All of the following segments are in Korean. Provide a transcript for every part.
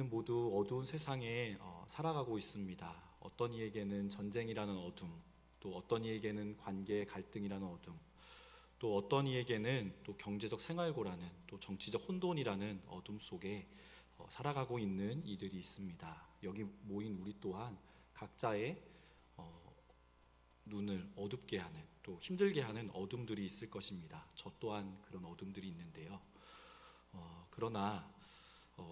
우리는 모두 어두운 세상에 살아가고 있습니다. 어떤 이에게는 전쟁이라는 어둠, 또 어떤 이에게는 관계의 갈등이라는 어둠, 또 어떤 이에게는 또 경제적 생활고라는, 또 정치적 혼돈이라는 어둠 속에 살아가고 있는 이들이 있습니다. 여기 모인 우리 또한 각자의 눈을 어둡게 하는, 또 힘들게 하는 어둠들이 있을 것입니다. 저 또한 그런 어둠들이 있는데요. 그러나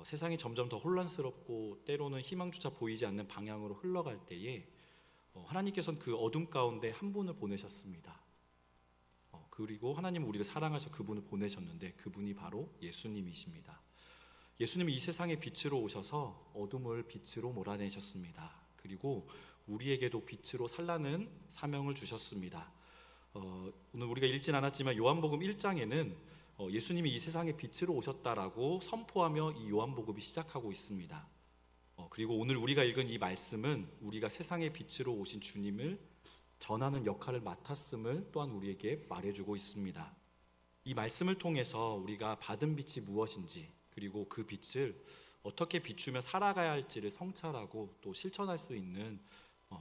세상이 점점 더 혼란스럽고 때로는 희망조차 보이지 않는 방향으로 흘러갈 때에 하나님께서는 그 어둠 가운데 한 분을 보내셨습니다. 그리고 하나님은 우리를 사랑하셔 그분을 보내셨는데 그분이 바로 예수님이십니다. 예수님이 이 세상의 빛으로 오셔서 어둠을 빛으로 몰아내셨습니다. 그리고 우리에게도 빛으로 살라는 사명을 주셨습니다. 오늘 우리가 읽진 않았지만 요한복음 1장에는 예수님이 이 세상의 빛으로 오셨다라고 선포하며 이 요한복음이 시작하고 있습니다. 그리고 오늘 우리가 읽은 이 말씀은 우리가 세상의 빛으로 오신 주님을 전하는 역할을 맡았음을 또한 우리에게 말해주고 있습니다. 이 말씀을 통해서 우리가 받은 빛이 무엇인지, 그리고 그 빛을 어떻게 비추며 살아가야 할지를 성찰하고 또 실천할 수 있는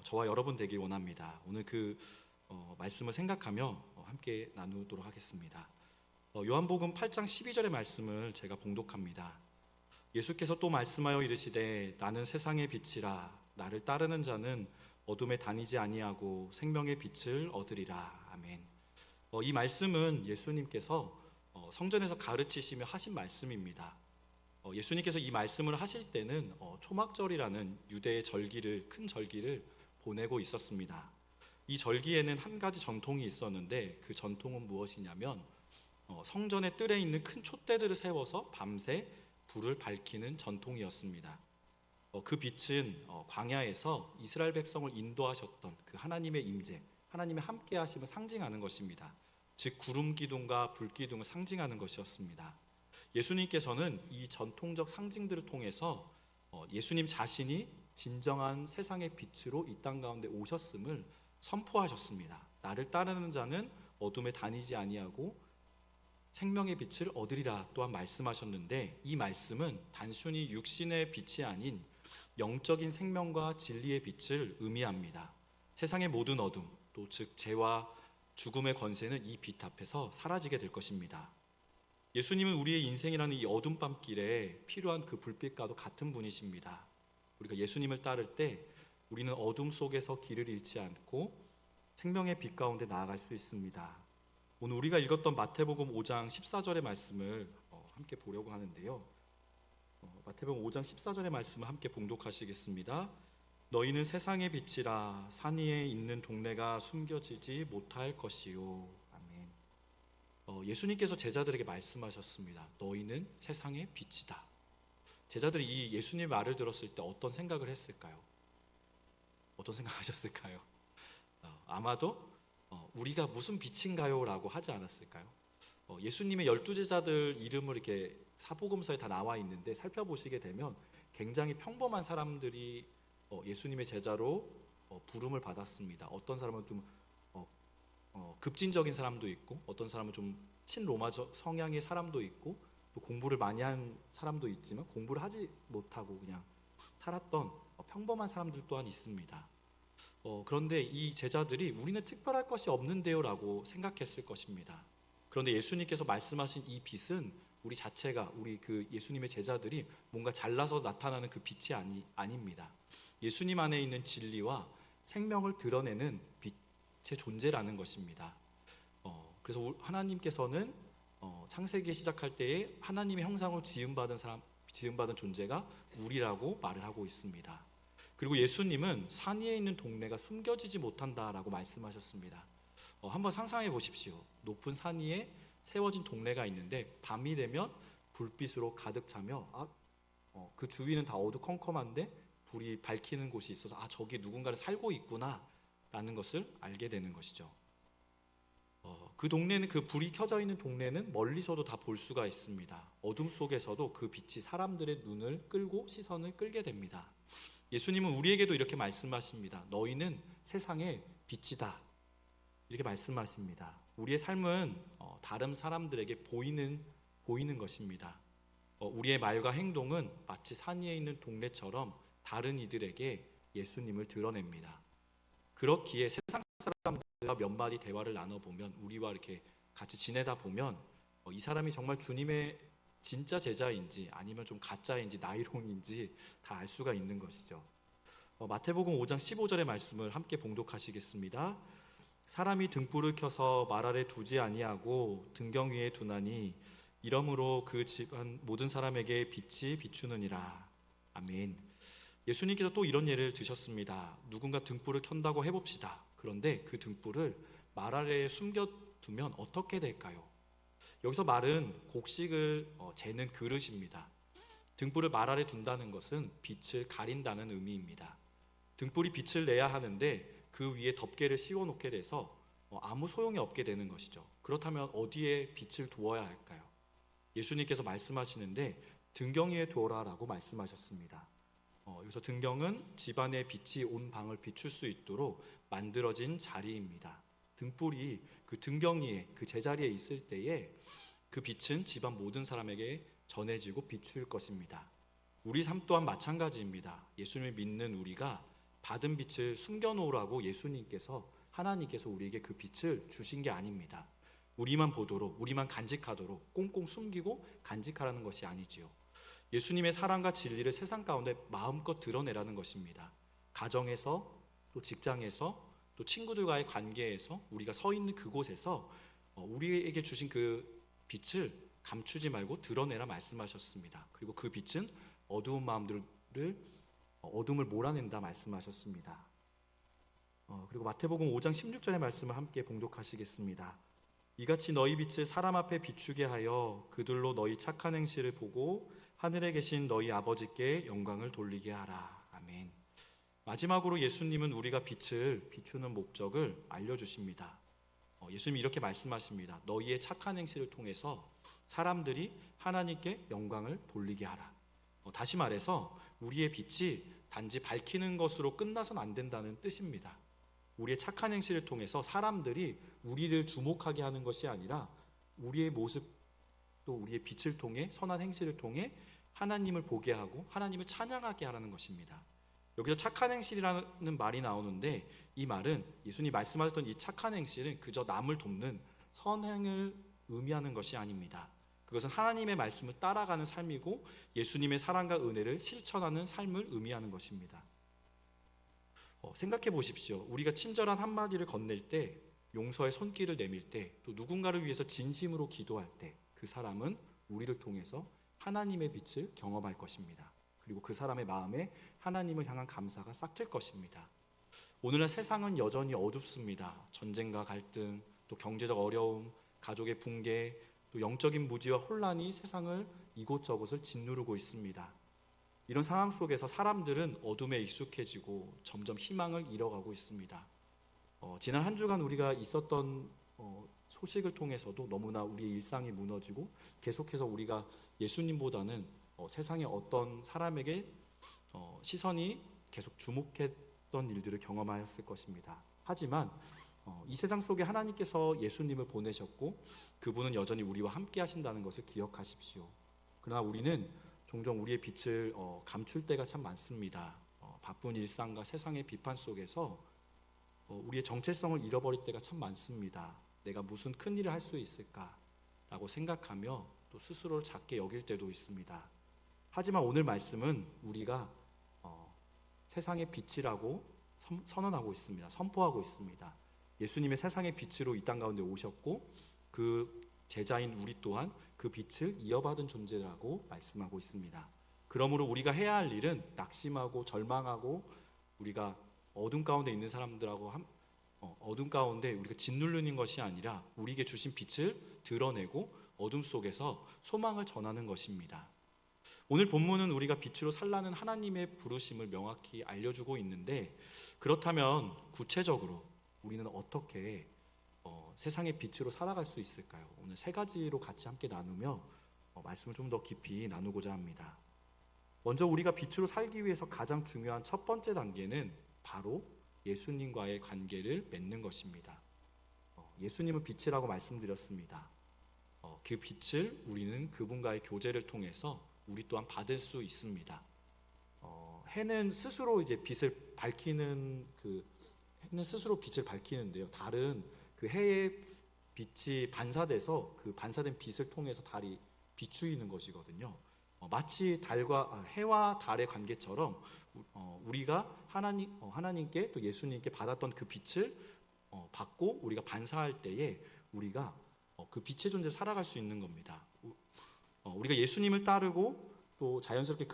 저와 여러분 되길 원합니다. 오늘 그 말씀을 생각하며 함께 나누도록 하겠습니다. 요한복음 8장 12절의 말씀을 제가 봉독합니다. 예수께서 또 말씀하여 이르시되 나는 세상의 빛이라 나를 따르는 자는 어둠에 다니지 아니하고 생명의 빛을 얻으리라. 아멘. 이 말씀은 예수님께서 성전에서 가르치시며 하신 말씀입니다. 예수님께서 이 말씀을 하실 때는 초막절이라는 유대의 절기를, 큰 절기를 보내고 있었습니다. 이 절기에는 한 가지 전통이 있었는데 그 전통은 무엇이냐면 성전의 뜰에 있는 큰 촛대들을 세워서 밤새 불을 밝히는 전통이었습니다. 그 빛은 광야에서 이스라엘 백성을 인도하셨던 그 하나님의 임재, 하나님의 함께 하심을 상징하는 것입니다. 즉 구름 기둥과 불 기둥을 상징하는 것이었습니다. 예수님께서는 이 전통적 상징들을 통해서 예수님 자신이 진정한 세상의 빛으로 이 땅 가운데 오셨음을 선포하셨습니다. 나를 따르는 자는 어둠에 다니지 아니하고 생명의 빛을 얻으리라 또한 말씀하셨는데, 이 말씀은 단순히 육신의 빛이 아닌 영적인 생명과 진리의 빛을 의미합니다. 세상의 모든 어둠, 또 즉 죄와 죽음의 권세는 이 빛 앞에서 사라지게 될 것입니다. 예수님은 우리의 인생이라는 이 어둠 밤길에 필요한 그 불빛과도 같은 분이십니다. 우리가 예수님을 따를 때 우리는 어둠 속에서 길을 잃지 않고 생명의 빛 가운데 나아갈 수 있습니다. 오늘 우리가 읽었던 마태복음 5장 14절의 말씀을 함께 보려고 하는데요. 마태복음 5장 14절의 말씀을 함께 봉독하시겠습니다. 너희는 세상의 빛이라 산 위에 있는 동네가 숨겨지지 못할 것이요. 아멘. 예수님께서 제자들에게 말씀하셨습니다. 너희는 세상의 빛이다. 제자들이 이 예수님의 말을 들었을 때 어떤 생각을 했을까요? 어떤 생각하셨을까요? 아마도 우리가 무슨 빛인가요? 라고 하지 않았을까요? 예수님의 12제자들 이름을 이렇게 사복음서에 다 나와 있는데 살펴보시게 되면 굉장히 평범한 사람들이 예수님의 제자로 부름을 받았습니다. 어떤 사람은 좀 급진적인 사람도 있고, 어떤 사람은 좀 친로마적 성향의 사람도 있고, 또 공부를 많이 한 사람도 있지만 공부를 하지 못하고 그냥 살았던 평범한 사람들 또한 있습니다. 그런데 이 제자들이 우리는 특별할 것이 없는데요 라고 생각했을 것입니다. 그런데 예수님께서 말씀하신 이 빛은 우리 자체가, 우리 그 예수님의 제자들이 뭔가 잘나서 나타나는 그 빛이 아닙니다. 예수님 안에 있는 진리와 생명을 드러내는 빛의 존재라는 것입니다. 그래서 하나님께서는 창세기에 시작할 때에 하나님의 형상으로 지음받은 존재가 우리라고 말을 하고 있습니다. 그리고 예수님은 산 위에 있는 동네가 숨겨지지 못한다라고 말씀하셨습니다. 한번 상상해 보십시오. 높은 산 위에 세워진 동네가 있는데 밤이 되면 불빛으로 가득 차며 그 주위는 다 어두컴컴한데 불이 밝히는 곳이 있어서 저기 누군가를 살고 있구나 라는 것을 알게 되는 것이죠. 그 동네는, 그 불이 켜져 있는 동네는 멀리서도 다 볼 수가 있습니다. 어둠 속에서도 그 빛이 사람들의 눈을 끌고 시선을 끌게 됩니다. 예수님은 우리에게도 이렇게 말씀하십니다. 너희는 세상의 빛이다. 이렇게 말씀하십니다. 우리의 삶은 다른 사람들에게 보이는 것입니다. 우리의 말과 행동은 마치 산 위에 있는 동네처럼 다른 이들에게 예수님을 드러냅니다. 그렇기에 세상 사람들과 몇 마디 대화를 나눠보면, 우리와 이렇게 같이 지내다 보면 이 사람이 정말 주님의 진짜 제자인지 아니면 좀 가짜인지 나이롱인지 다 알 수가 있는 것이죠. 마태복음 5장 15절의 말씀을 함께 봉독하시겠습니다. 사람이 등불을 켜서 말 아래 두지 아니하고 등경 위에 두나니 이러므로 그 집안 모든 사람에게 빛이 비추느니라. 아멘. 예수님께서 또 이런 예를 드셨습니다. 누군가 등불을 켠다고 해봅시다. 그런데 그 등불을 말 아래에 숨겨두면 어떻게 될까요? 여기서 말은 곡식을 재는 그릇입니다. 등불을 말 아래 둔다는 것은 빛을 가린다는 의미입니다. 등불이 빛을 내야 하는데 그 위에 덮개를 씌워놓게 돼서 아무 소용이 없게 되는 것이죠. 그렇다면 어디에 빛을 두어야 할까요? 예수님께서 말씀하시는데 등경 위에 두어라라고 말씀하셨습니다. 여기서 등경은 집안의 빛이 온 방을 비출 수 있도록 만들어진 자리입니다. 등불이 그 등경 위에, 그 제자리에 있을 때에 그 빛은 집안 모든 사람에게 전해지고 비출 것입니다. 우리 삶 또한 마찬가지입니다. 예수님을 믿는 우리가 받은 빛을 숨겨놓으라고 하나님께서 우리에게 그 빛을 주신 게 아닙니다. 우리만 보도록, 우리만 간직하도록 꽁꽁 숨기고 간직하라는 것이 아니지요. 예수님의 사랑과 진리를 세상 가운데 마음껏 드러내라는 것입니다. 가정에서, 또 직장에서, 또 친구들과의 관계에서, 우리가 서 있는 그곳에서 우리에게 주신 그 빛을 감추지 말고 드러내라 말씀하셨습니다. 그리고 그 빛은 어두운 마음들을 어둠을 몰아낸다 말씀하셨습니다. 그리고 마태복음 5장 16절의 말씀을 함께 봉독하시겠습니다. 이같이 너희 빛을 사람 앞에 비추게 하여 그들로 너희 착한 행실을 보고 하늘에 계신 너희 아버지께 영광을 돌리게 하라. 아멘. 마지막으로 예수님은 우리가 빛을 비추는 목적을 알려주십니다. 예수님이 이렇게 말씀하십니다. 너희의 착한 행실을 통해서 사람들이 하나님께 영광을 돌리게 하라. 다시 말해서 우리의 빛이 단지 밝히는 것으로 끝나선 안 된다는 뜻입니다. 우리의 착한 행실을 통해서 사람들이 우리를 주목하게 하는 것이 아니라 우리의 모습, 또 우리의 빛을 통해, 선한 행실을 통해 하나님을 보게 하고 하나님을 찬양하게 하라는 것입니다. 여기서 착한 행실이라는 말이 나오는데, 이 말은 예수님이 말씀하셨던 이 착한 행실은 그저 남을 돕는 선행을 의미하는 것이 아닙니다. 그것은 하나님의 말씀을 따라가는 삶이고 예수님의 사랑과 은혜를 실천하는 삶을 의미하는 것입니다. 생각해 보십시오. 우리가 친절한 한마디를 건넬 때, 용서의 손길을 내밀 때, 또 누군가를 위해서 진심으로 기도할 때, 그 사람은 우리를 통해서 하나님의 빛을 경험할 것입니다. 그리고 그 사람의 마음에 하나님을 향한 감사가 싹틀 것입니다. 오늘날 세상은 여전히 어둡습니다. 전쟁과 갈등, 또 경제적 어려움, 가족의 붕괴, 또 영적인 무지와 혼란이 세상을 이곳저곳을 짓누르고 있습니다. 이런 상황 속에서 사람들은 어둠에 익숙해지고 점점 희망을 잃어가고 있습니다. 지난 한 주간 우리가 있었던 소식을 통해서도 너무나 우리의 일상이 무너지고 계속해서 우리가 예수님보다는 세상의 어떤 사람에게 시선이 계속 주목했던 일들을 경험하였을 것입니다. 하지만 이 세상 속에 하나님께서 예수님을 보내셨고 그분은 여전히 우리와 함께 하신다는 것을 기억하십시오. 그러나 우리는 종종 우리의 빛을 감출 때가 참 많습니다. 바쁜 일상과 세상의 비판 속에서 우리의 정체성을 잃어버릴 때가 참 많습니다. 내가 무슨 큰 일을 할 수 있을까라고 생각하며 또 스스로를 작게 여길 때도 있습니다. 하지만 오늘 말씀은 우리가 세상의 빛이라고 선언하고 있습니다. 선포하고 있습니다. 예수님의 세상의 빛으로 이 땅 가운데 오셨고 그 제자인 우리 또한 그 빛을 이어받은 존재라고 말씀하고 있습니다. 그러므로 우리가 해야 할 일은 낙심하고 절망하고 우리가 어둠 가운데 있는 사람들하고 어둠 가운데 우리가 짓누르는 것이 아니라 우리에게 주신 빛을 드러내고 어둠 속에서 소망을 전하는 것입니다. 오늘 본문은 우리가 빛으로 살라는 하나님의 부르심을 명확히 알려주고 있는데, 그렇다면 구체적으로 우리는 어떻게 세상의 빛으로 살아갈 수 있을까요? 오늘 세 가지로 같이 함께 나누며 말씀을 좀 더 깊이 나누고자 합니다. 먼저 우리가 빛으로 살기 위해서 가장 중요한 첫 번째 단계는 바로 예수님과의 관계를 맺는 것입니다. 예수님은 빛이라고 말씀드렸습니다. 그 빛을 우리는 그분과의 교제를 통해서 우리 또한 받을 수 있습니다. 해는 스스로 이제 빛을 밝히는 해는 스스로 빛을 밝히는데요. 달은 그 해의 빛이 반사돼서 그 반사된 빛을 통해서 달이 비추이는 것이거든요. 마치 해와 달의 관계처럼 우리가 하나님께 또 예수님께 받았던 그 빛을 받고 우리가 반사할 때에 우리가 그 빛의 존재를 살아갈 수 있는 겁니다. 우리가 예수님을 따르고 또 자연스럽게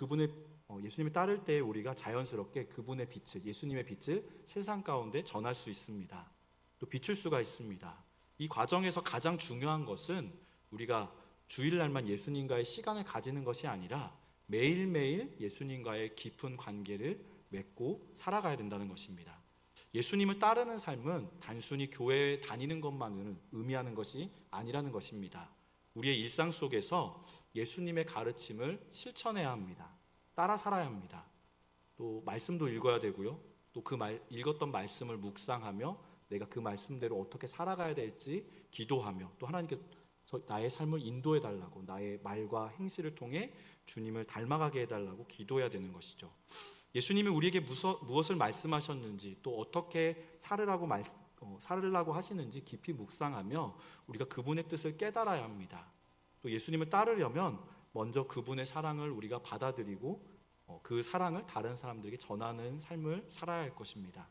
예수님을 따를 때 우리가 자연스럽게 그분의 빛을, 예수님의 빛을 세상 가운데 전할 수 있습니다. 또 비출 수가 있습니다. 이 과정에서 가장 중요한 것은 우리가 주일날만 예수님과의 시간을 가지는 것이 아니라 매일매일 예수님과의 깊은 관계를 맺고 살아가야 된다는 것입니다. 예수님을 따르는 삶은 단순히 교회에 다니는 것만을 의미하는 것이 아니라는 것입니다. 우리의 일상 속에서 예수님의 가르침을 실천해야 합니다. 따라 살아야 합니다. 또 말씀도 읽어야 되고요. 또 읽었던 말씀을 묵상하며 내가 그 말씀대로 어떻게 살아가야 될지 기도하며 또 하나님께 나의 삶을 인도해 달라고, 나의 말과 행실을 통해 주님을 닮아가게 해달라고 기도해야 되는 것이죠. 예수님이 우리에게 무엇을 말씀하셨는지 또 어떻게 살으라고 하시는지 깊이 묵상하며 우리가 그분의 뜻을 깨달아야 합니다. 또 예수님을 따르려면 먼저 그분의 사랑을 우리가 받아들이고 그 사랑을 다른 사람들에게 전하는 삶을 살아야 할 것입니다.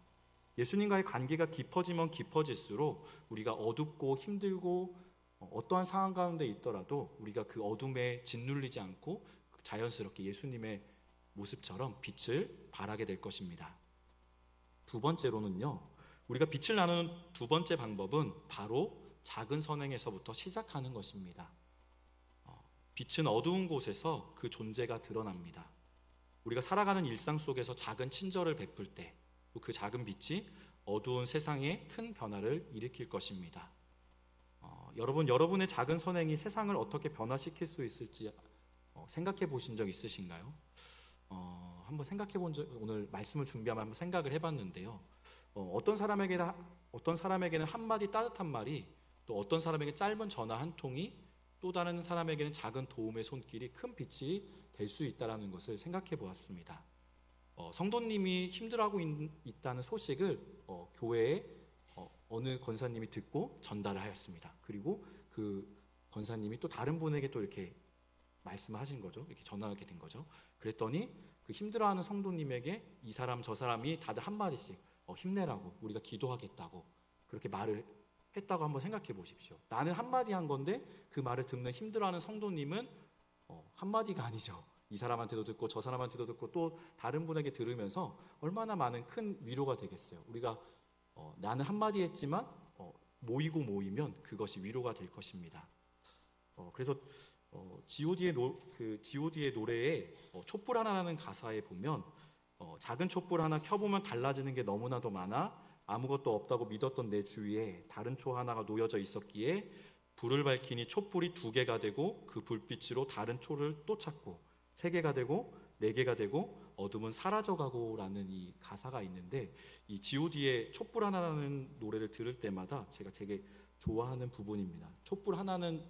예수님과의 관계가 깊어지면 깊어질수록 우리가 어둡고 힘들고 어떠한 상황 가운데 있더라도 우리가 그 어둠에 짓눌리지 않고 자연스럽게 예수님의 모습처럼 빛을 발하게 될 것입니다. 두 번째로는요, 우리가 빛을 나누는 두 번째 방법은 바로 작은 선행에서부터 시작하는 것입니다. 빛은 어두운 곳에서 그 존재가 드러납니다. 우리가 살아가는 일상 속에서 작은 친절을 베풀 때 또 그 작은 빛이 어두운 세상에 큰 변화를 일으킬 것입니다. 여러분의 작은 선행이 세상을 어떻게 변화시킬 수 있을지 생각해 보신 적 있으신가요? 한번 오늘 말씀을 준비하면 한번 생각을 해봤는데요. 어떤 사람에게는 한마디 따뜻한 말이, 또 어떤 사람에게 짧은 전화 한 통이, 또 다른 사람에게는 작은 도움의 손길이 큰 빛이 될 수 있다는 것을 생각해 보았습니다. 성도님이 힘들어하고 있다는 소식을 교회에 어느 권사님이 듣고 전달을 하였습니다. 그리고 그 권사님이 또 다른 분에게 또 이렇게 말씀을 하신 거죠. 이렇게 전하게 된 거죠. 그랬더니 그 힘들어하는 성도님에게 이 사람 저 사람이 다들 한마디씩 힘내라고, 우리가 기도하겠다고 그렇게 말을 했다고 한번 생각해 보십시오. 나는 한마디 한 건데 그 말을 듣는 힘들어하는 성도님은 한마디가 아니죠. 이 사람한테도 듣고 저 사람한테도 듣고 또 다른 분에게 들으면서 얼마나 많은 큰 위로가 되겠어요. 우리가 나는 한마디 했지만 모이면 그것이 위로가 될 것입니다. 그래서 G.O.D의 노래에 촛불 하나라는 가사에 보면 작은 촛불 하나 켜보면 달라지는 게 너무나도 많아 아무것도 없다고 믿었던 내 주위에 다른 초 하나가 놓여져 있었기에 불을 밝히니 촛불이 2개가 되고 그 불빛으로 다른 초를 또 찾고 3개가 되고 4개가 되고 어둠은 사라져가고 라는 이 가사가 있는데, 이 G.O.D의 촛불 하나라는 노래를 들을 때마다 제가 되게 좋아하는 부분입니다. 촛불 하나는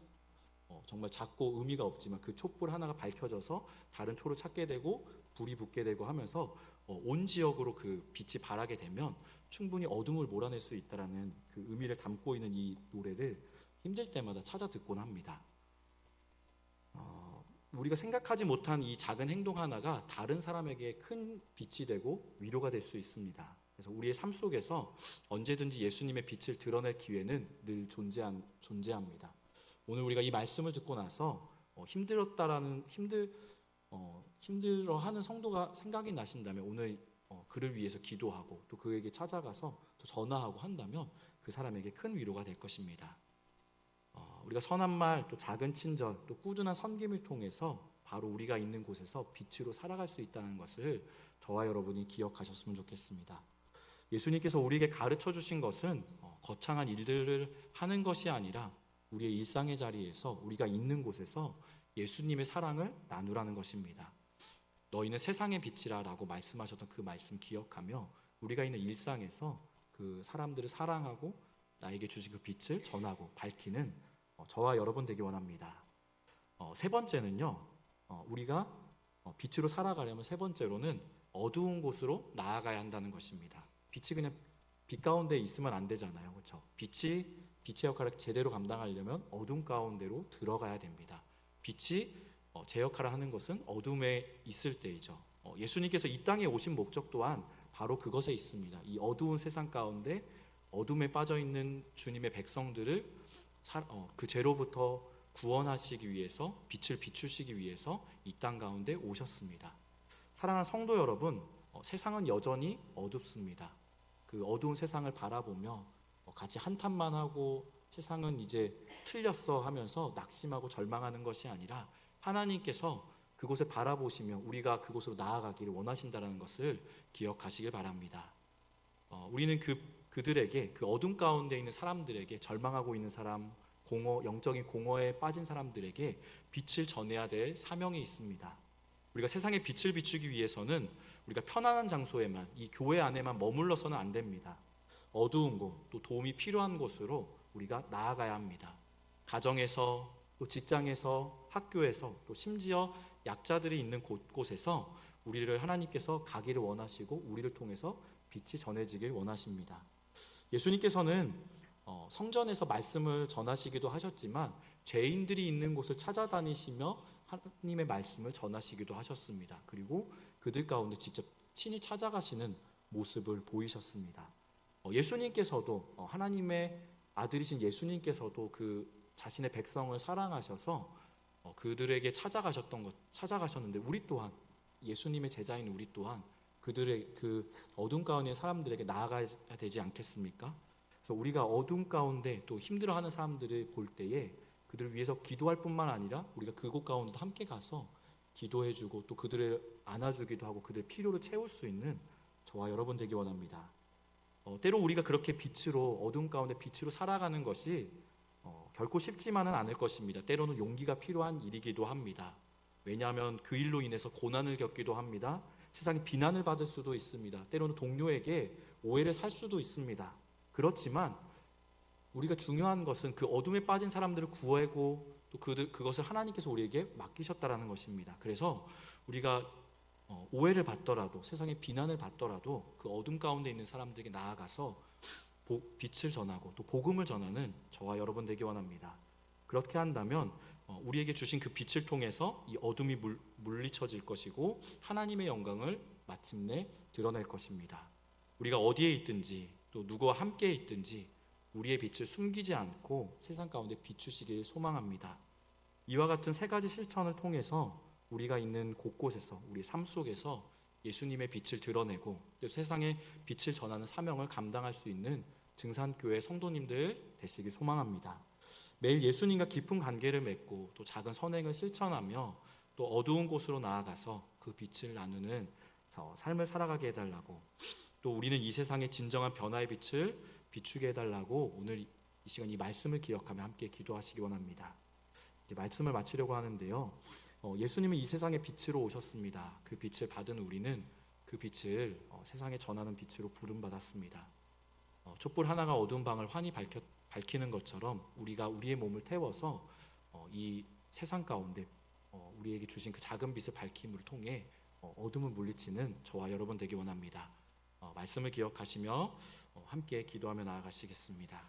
정말 작고 의미가 없지만 그 촛불 하나가 밝혀져서 다른 초를 찾게 되고 불이 붙게 되고 하면서 온 지역으로 그 빛이 발하게 되면 충분히 어둠을 몰아낼 수 있다라는 그 의미를 담고 있는 이 노래를 힘들 때마다 찾아 듣곤 합니다. 우리가 생각하지 못한 이 작은 행동 하나가 다른 사람에게 큰 빛이 되고 위로가 될 수 있습니다. 그래서 우리의 삶 속에서 언제든지 예수님의 빛을 드러낼 기회는 늘 존재합니다. 오늘 우리가 이 말씀을 듣고 나서 힘들어하는 성도가 생각이 나신다면 오늘 그를 위해서 기도하고 또 그에게 찾아가서 또 전화하고 한다면 그 사람에게 큰 위로가 될 것입니다. 우리가 선한 말, 또 작은 친절, 또 꾸준한 섬김을 통해서 바로 우리가 있는 곳에서 빛으로 살아갈 수 있다는 것을 저와 여러분이 기억하셨으면 좋겠습니다. 예수님께서 우리에게 가르쳐 주신 것은 거창한 일들을 하는 것이 아니라 우리의 일상의 자리에서 우리가 있는 곳에서 예수님의 사랑을 나누라는 것입니다. 너희는 세상의 빛이라 라고 말씀하셨던 그 말씀 기억하며 우리가 있는 일상에서 그 사람들을 사랑하고 나에게 주신 그 빛을 전하고 밝히는 저와 여러분 되기 원합니다. 세 번째는요, 우리가 빛으로 살아가려면 세 번째로는 어두운 곳으로 나아가야 한다는 것입니다. 빛이 그냥 빛 가운데 있으면 안 되잖아요, 그렇죠? 빛의 역할을 제대로 감당하려면 어둠 가운데로 들어가야 됩니다. 빛이 제 역할을 하는 것은 어둠에 있을 때이죠. 예수님께서 이 땅에 오신 목적 또한 바로 그것에 있습니다. 이 어두운 세상 가운데 어둠에 빠져 있는 주님의 백성들을 그 죄로부터 구원하시기 위해서 빛을 비추시기 위해서 이 땅 가운데 오셨습니다. 사랑하는 성도 여러분, 세상은 여전히 어둡습니다. 그 어두운 세상을 바라보며 같이 한탄만 하고 세상은 이제 틀렸어 하면서 낙심하고 절망하는 것이 아니라 하나님께서 그곳을 바라보시며 우리가 그곳으로 나아가기를 원하신다는 것을 기억하시길 바랍니다. 우리는 그들에게, 그 어둠 가운데 있는 사람들에게, 절망하고 있는 사람, 영적인 공허에 빠진 사람들에게 빛을 전해야 될 사명이 있습니다. 우리가 세상에 빛을 비추기 위해서는 우리가 편안한 장소에만, 이 교회 안에만 머물러서는 안 됩니다. 어두운 곳, 또 도움이 필요한 곳으로 우리가 나아가야 합니다. 가정에서, 또 직장에서, 학교에서, 또 심지어 약자들이 있는 곳곳에서 우리를 하나님께서 가기를 원하시고 우리를 통해서 빛이 전해지길 원하십니다. 예수님께서는 성전에서 말씀을 전하시기도 하셨지만 죄인들이 있는 곳을 찾아다니시며 하나님의 말씀을 전하시기도 하셨습니다. 그리고 그들 가운데 직접 친히 찾아가시는 모습을 보이셨습니다. 예수님께서도 하나님의 아들이신 예수님께서도 그 자신의 백성을 사랑하셔서 그들에게 찾아가셨는데 우리 또한 예수님의 제자인 우리 또한 그들의 그 어둠 가운데 사람들에게 나아가야 되지 않겠습니까? 그래서 우리가 어둠 가운데 또 힘들어하는 사람들을 볼 때에 그들을 위해서 기도할 뿐만 아니라 우리가 그곳 가운데 함께 가서 기도해주고 또 그들을 안아주기도 하고 그들의 필요를 채울 수 있는 저와 여러분 되기 원합니다. 때로 우리가 그렇게 빛으로 어둠 가운데 빛으로 살아가는 것이 결코 쉽지만은 않을 것입니다. 때로는 용기가 필요한 일이기도 합니다. 왜냐하면 그 일로 인해서 고난을 겪기도 합니다. 세상에 비난을 받을 수도 있습니다. 때로는 동료에게 오해를 살 수도 있습니다. 그렇지만 우리가 중요한 것은 그 어둠에 빠진 사람들을 구하고 또 그것을 하나님께서 우리에게 맡기셨다라는 것입니다. 그래서 우리가 오해를 받더라도 세상에 비난을 받더라도 그 어둠 가운데 있는 사람들에게 나아가서 빛을 전하고 또 복음을 전하는 저와 여러분 되기 원합니다. 그렇게 한다면 우리에게 주신 그 빛을 통해서 이 어둠이 물리쳐질 것이고 하나님의 영광을 마침내 드러낼 것입니다. 우리가 어디에 있든지 또 누구와 함께 있든지 우리의 빛을 숨기지 않고 세상 가운데 비추시길 소망합니다. 이와 같은 세 가지 실천을 통해서 우리가 있는 곳곳에서 우리 삶 속에서 예수님의 빛을 드러내고 세상에 빛을 전하는 사명을 감당할 수 있는 증산교회 성도님들 되시길 소망합니다. 매일 예수님과 깊은 관계를 맺고 또 작은 선행을 실천하며 또 어두운 곳으로 나아가서 그 빛을 나누는 삶을 살아가게 해달라고 또 우리는 이 세상의 진정한 변화의 빛을 비추게 해달라고 오늘 이 시간 이 말씀을 기억하며 함께 기도하시기 원합니다. 이제 말씀을 마치려고 하는데요. 예수님은 이 세상의 빛으로 오셨습니다. 그 빛을 받은 우리는 그 빛을 세상에 전하는 빛으로 부름받았습니다. 촛불 하나가 어두운 방을 환히 밝히는 것처럼 우리가 우리의 몸을 태워서 이 세상 가운데 우리에게 주신 그 작은 빛을 밝힘을 통해 어둠을 물리치는 저와 여러분 되기 원합니다. 말씀을 기억하시며 함께 기도하며 나아가시겠습니다.